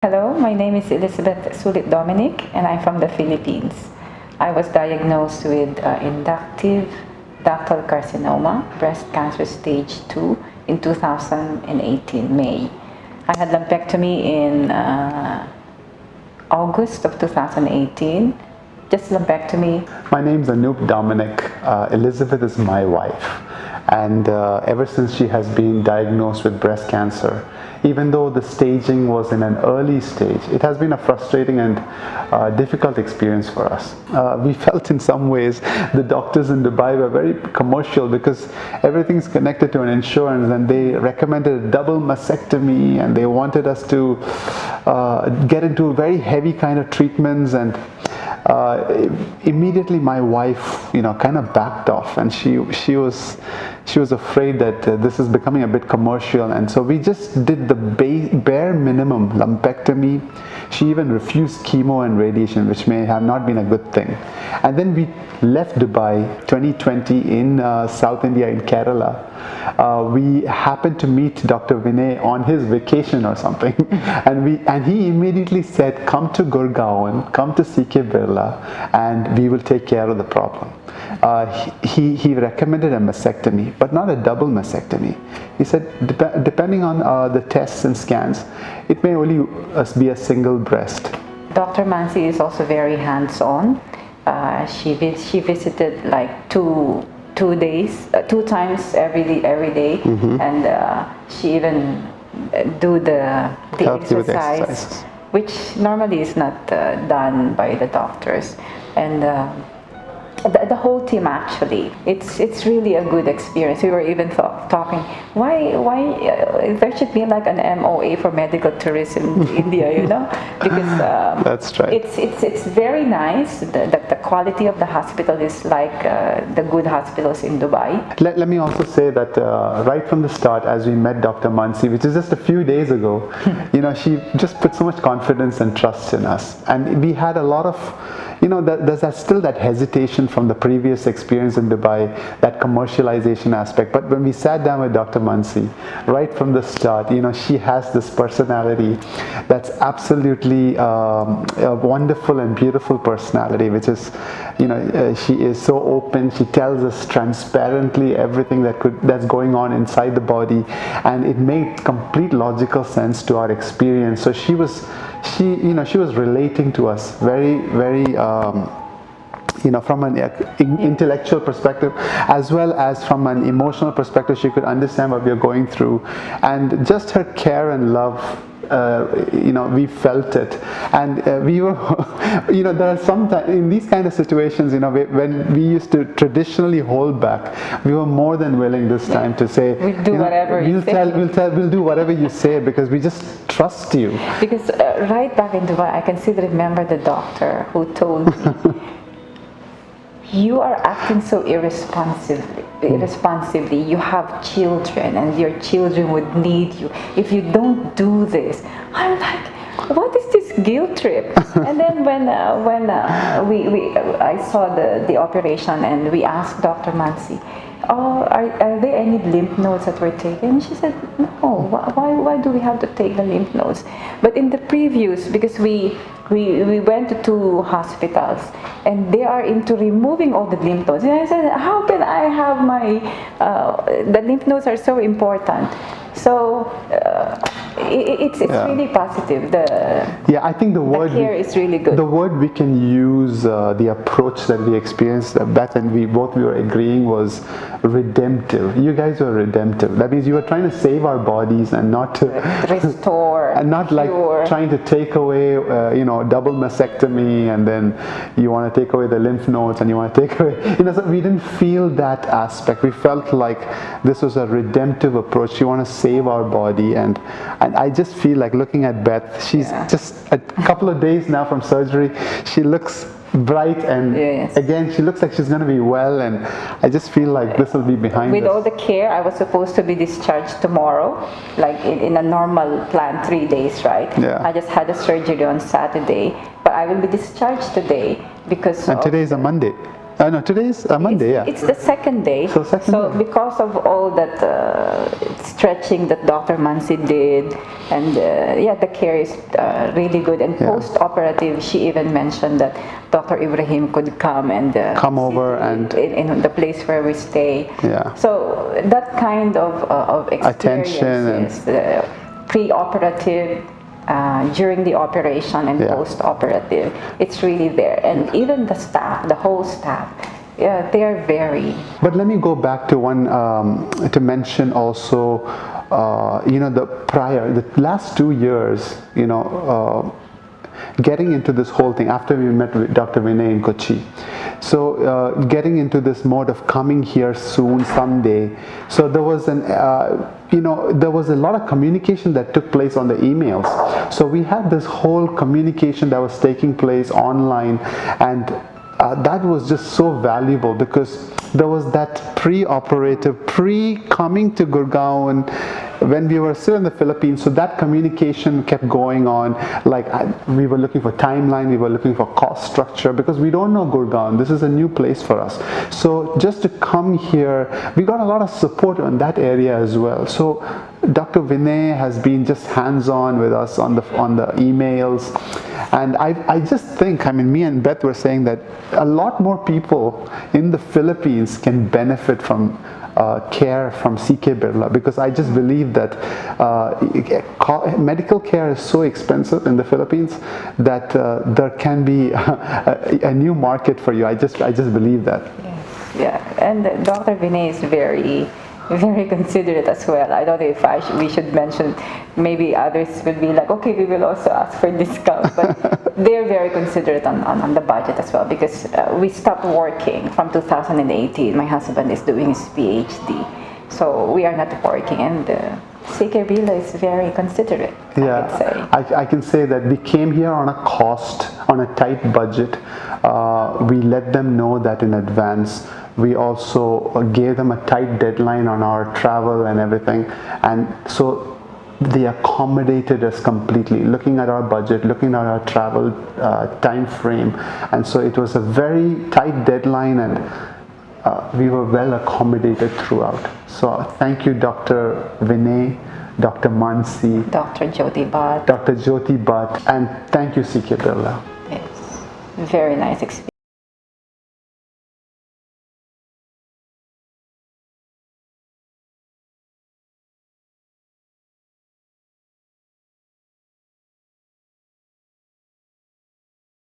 Hello, my name is 𝐦𝐨𝐫𝐞 and I'm from the Philippines. I was diagnosed with inductive ductal carcinoma, breast cancer stage 2 in 2018, May. I had lumpectomy in August of 2018, just lumpectomy. My name's Anup Dominic. Elizabeth is my wife, and ever since she has been diagnosed with breast cancer, even though the staging was in an early stage, it has been a frustrating and difficult experience for us. We felt in some ways the doctors in Dubai were very commercial because everything's connected to an insurance, and they recommended a double mastectomy, and they wanted us to get into very heavy kind of treatments, and immediately my wife, kind of backed off, and she was afraid that this is becoming a bit commercial, and so we just did the bare minimum lumpectomy. She even refused chemo and radiation, which may have not been a good thing. And then we left Dubai 2020 in South India, in Kerala. We happened to meet Dr. Vinay on his vacation or something, and he immediately said, come to Gurgaon, come to CK Birla, and we will take care of the problem. He recommended a mastectomy, but not a double mastectomy. He said, depending on the tests and scans, it may only be a single breast. Dr. Mansi is also very hands-on. She visited like two times every day, and she even do the exercise, which normally is not done by the doctors, and the whole team actually. It's really a good experience. We were even talking why there should be like an MOA for medical tourism in India, because that's right. It's very nice. The quality of the hospital is like the good hospitals in Dubai. Let me also say that right from the start, as we met Dr. Mansi, which is just a few days ago, she just put so much confidence and trust in us, and we had a lot of there's still that hesitation from the previous experience in Dubai, that commercialization aspect. But when we sat down with Dr. Mansi, right from the start, she has this personality that's absolutely a wonderful and beautiful personality, which is, she is so open. She tells us transparently everything that's going on inside the body, and it made complete logical sense to our experience. So she was relating to us very, very from an intellectual perspective, as well as from an emotional perspective. She could understand what we are going through, and just her care and love, we felt it. And we were there are sometimes in these kind of situations, when we used to traditionally hold back, we were more than willing this time to say, we'll do whatever you say. We'll do whatever you say, because we just trust you. Because right back in Dubai, I can still remember the doctor who told me, you are acting so irresponsibly. You have children, and your children would need you. If you don't do this, I'm like, what is this guilt trip? And then when I saw the operation, and we asked Dr. Mansi, are there any lymph nodes that were taken? And she said, no, why do we have to take the lymph nodes? But in the previews, because we went to 2 hospitals, and they are into removing all the lymph nodes. And I said, how can I have the lymph nodes are so important. So it's really positive. I think the word care is really good. The word we can use, the approach that we experienced, Beth and we were agreeing, was redemptive. You guys were redemptive. That means you were trying to save our bodies and not to restore, and not like trying to take away, double mastectomy, and then you want to take away the lymph nodes, and you want to take away, so we didn't feel that aspect. We felt like this was a redemptive approach. You want to save our body, and I just feel like looking at Beth, she's just a couple of days now from surgery. She looks bright, and again, she looks like she's going to be well, and I just feel like this will be behind us. With all the care, I was supposed to be discharged tomorrow, like in a normal plan, 3 days, right? I just had a surgery on Saturday, but I will be discharged today because today is a Monday. No, today's Monday, yeah. It's the second day. So second day. Because of all that stretching that Dr. Mansi did, and yeah, the care is really good. And post-operative, she even mentioned that Dr. Ibrahim could come and come over and in the place where we stay. Yeah. So that kind of experience attention is pre-operative, during the operation, and post-operative. It's really there, and even the staff, the whole staff. Yeah, they are very. But let me go back to one to mention also, the last 2 years, getting into this whole thing after we met with Dr. Vinay in Kochi. So getting into this mode of coming here soon, someday. So there was there was a lot of communication that took place on the emails. So we had this whole communication that was taking place online, and that was just so valuable because there was that pre-operative, pre-coming to Gurgaon when we were still in the Philippines. So that communication kept going on. Like we were looking for timeline, we were looking for cost structure because we don't know Gurgaon. This is a new place for us. So just to come here, we got a lot of support on that area as well. So Dr. Vinay has been just hands-on with us on the emails. And I just think, me and Beth were saying that a lot more people in the Philippines can benefit from care from CK Birla, because I just believe that medical care is so expensive in the Philippines that there can be a new market for you. I just believe that. Yes. Yeah, and Dr. Vinay is very considerate as well. I don't know if we should mention, maybe others will be like, okay, we will also ask for discount, but they're very considerate on the budget as well, because we stopped working from 2018. My husband is doing his PhD, so we are not working, and CK Birla is very considerate. Yeah, I can say that we came here on a cost, on a tight budget. We let them know that in advance. We also gave them a tight deadline on our travel and everything, and so they accommodated us completely, looking at our budget, looking at our travel time frame, and so it was a very tight deadline, and we were well accommodated throughout. So thank you, Dr. Vinay, Dr. Mansi, Dr. Jyoti Bhatt, and thank you, CK Birla. Yes, very nice experience.